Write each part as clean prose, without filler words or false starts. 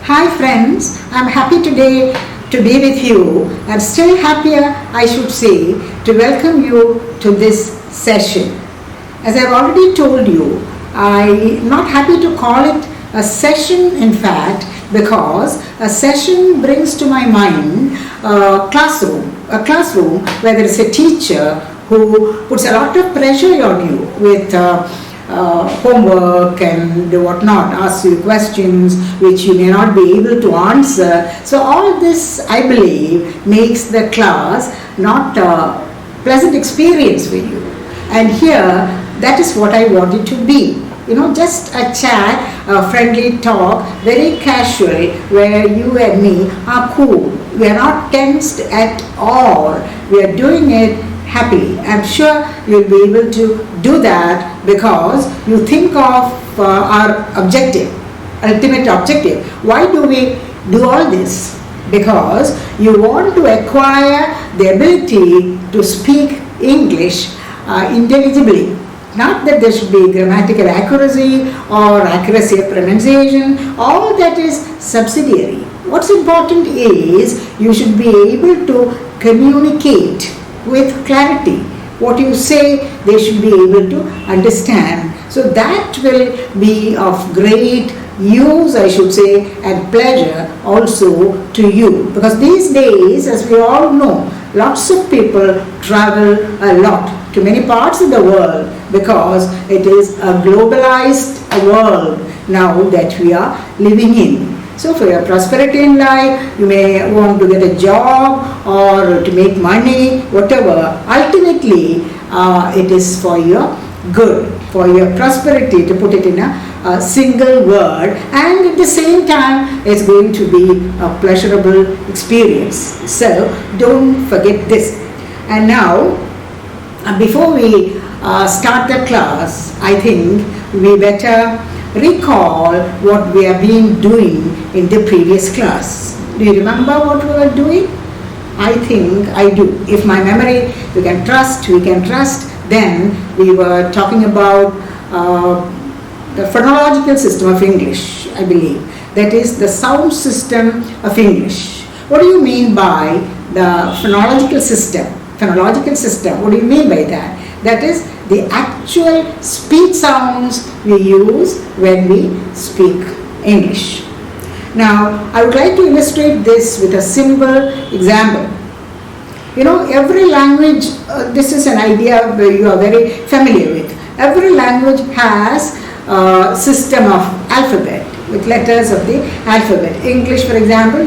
Hi friends, I'm happy today to be with you and still happier, I should say, to welcome you to this session. As I've already told you, I'm not happy to call it a session in fact because a session brings to my mind a classroom where there is a teacher who puts a lot of pressure on you with homework and whatnot, asks you questions which you may not be able to answer. So all this, I believe, makes the class not a pleasant experience for you. And here, that is what I want it to be. Just a chat, a friendly talk, very casual, where you and me are cool. We are not tensed at all. We are doing it happily. I'm sure you'll be able to do that because you think of our ultimate objective. Why do we do all this? Because you want to acquire the ability to speak English intelligibly. Not that there should be grammatical accuracy or accuracy of pronunciation. All that is subsidiary. What's important is you should be able to communicate with clarity. What you say, they should be able to understand. So that will be of great use, I should say, and pleasure also to you. Because these days, as we all know, lots of people travel a lot to many parts of the world because it is a globalized world now that we are living in. So for your prosperity in life, you may want to get a job or to make money, whatever. Ultimately, it is for your good, for your prosperity, to put it in a single word. And at the same time, it's going to be a pleasurable experience. So don't forget this. And now, before we start the class, I think we better recall what we have been doing in the previous class. Do you remember what we were doing? I think I do. If my memory we can trust, then we were talking about the phonological system of English, I believe. That is the sound system of English. What do you mean by the phonological system? Phonological system, what do you mean by that? That is the actual speech sounds we use when we speak English. Now, I would like to illustrate this with a simple example. Every language, this is an idea where you are very familiar with. Every language has a system of alphabet with letters of the alphabet. English, for example,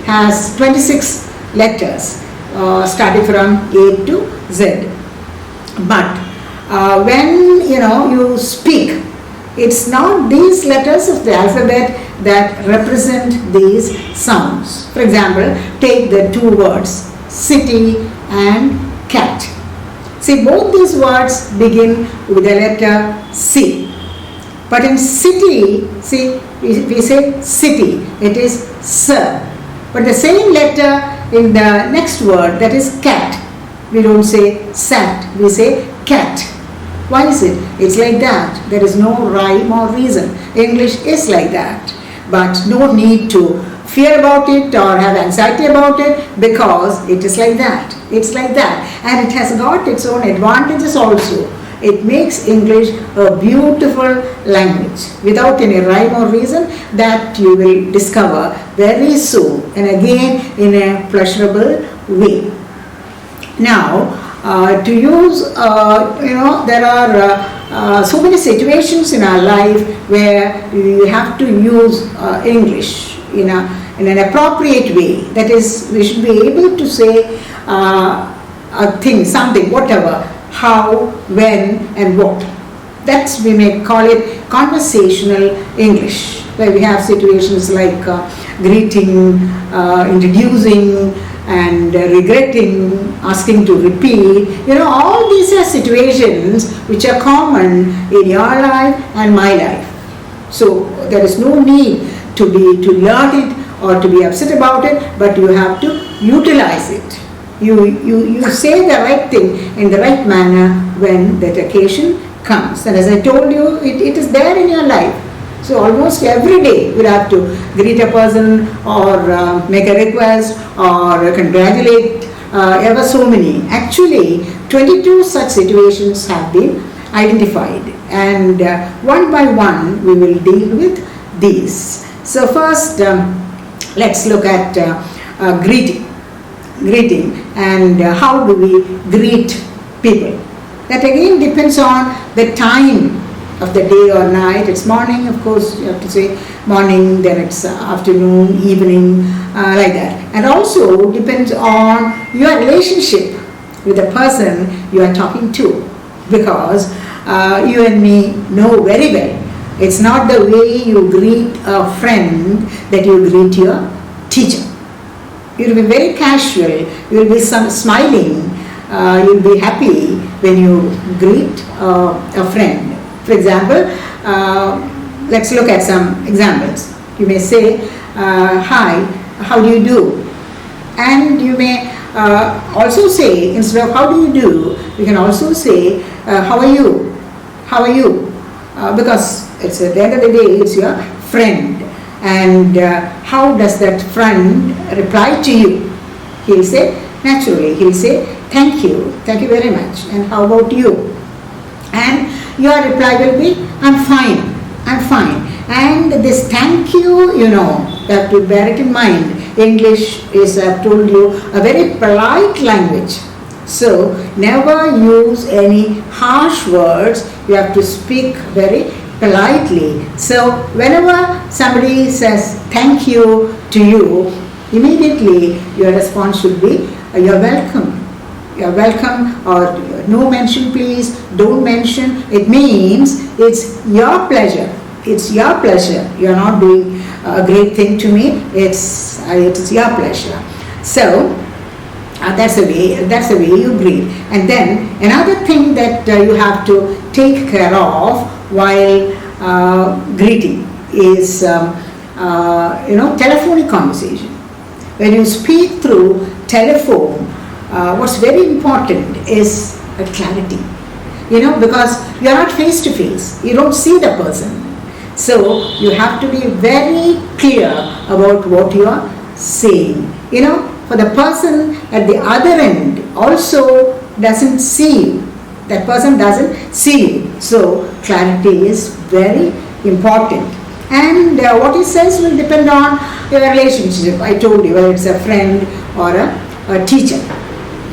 has 26 letters starting from A to Z. But when you speak, it's not these letters of the alphabet that represent these sounds. For example, take the two words city and cat. See, both these words begin with the letter C. But in city, see, we say city, it is S. But the same letter in the next word, that is cat, we don't say sat, we say cat. Why is it? It's like that. There is no rhyme or reason. English is like that. But no need to fear about it or have anxiety about it because it is like that. It's like that. And it has got its own advantages also. It makes English a beautiful language without any rhyme or reason that you will discover very soon and again in a pleasurable way. Now, to use, there are so many situations in our life where you have to use English in an appropriate way. That is, we should be able to say a thing, something, whatever, how, when, and what. That's, we may call it conversational English, where we have situations like greeting, introducing, and regretting, asking to repeat. All these are situations which are common in your life and my life. So there is no need to learn it or to be upset about it, but you have to utilize it. You say the right thing in the right manner when that occasion comes. And as I told you, it is there in your life. So almost every day we'll have to greet a person or make a request or congratulate ever so many. Actually, 22 such situations have been identified, and one by one we will deal with these. So first, let's look at greeting and how do we greet people. That again depends on the time of the day or night. It's morning, of course, you have to say morning, then it's afternoon, evening, like that. And also depends on your relationship with the person you are talking to, because you and me know very well it's not the way you greet a friend that you greet your teacher. You will be very casual, you will be smiling, you will be happy when you greet a friend. For example, let's look at some examples. You may say, hi, how do you do? And you may also say, instead of how do you do, you can also say, how are you? How are you? Because it's at the end of the day, it's your friend. And how does that friend reply to you? He'll say, naturally, he'll say, thank you very much. And how about you? And your reply will be, I'm fine. And this thank you, you have to bear it in mind. English is, I've told you, a very polite language. So never use any harsh words. You have to speak very politely. So whenever somebody says thank you to you, immediately your response should be, you're welcome. You're welcome, or no mention please, don't mention. It means it's your pleasure. It's your pleasure. You're not doing a great thing to me. It's your pleasure. So that's the way you greet. And then another thing that you have to take care of while greeting is telephonic conversation. When you speak through telephone, what's very important is clarity. Because you are not face to face, you don't see the person. So you have to be very clear about what you are saying. For the person at the other end also doesn't see you. That person doesn't see you. So clarity is very important. And what he says will depend on your relationship. I told you, whether it's a friend or a teacher.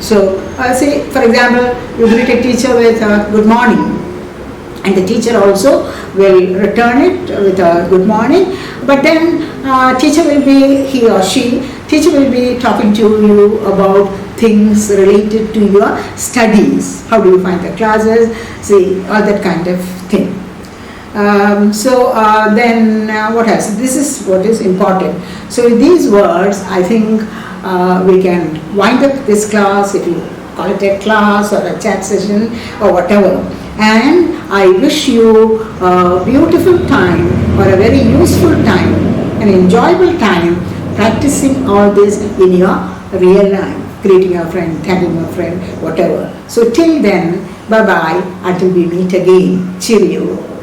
So say, for example, you greet a teacher with good morning, and the teacher also will return it with a good morning. But then teacher will be talking to you about things related to your studies. How do you find the classes? See, all that kind of thing. Then what else? This is what is important. So with these words, I think we can wind up this class, if you call it a class or a chat session or whatever. And I wish you a beautiful time, or a very useful time, an enjoyable time practicing all this in your real life. Greeting your friend, thanking your friend, whatever. So till then, bye-bye until we meet again. Cheerio.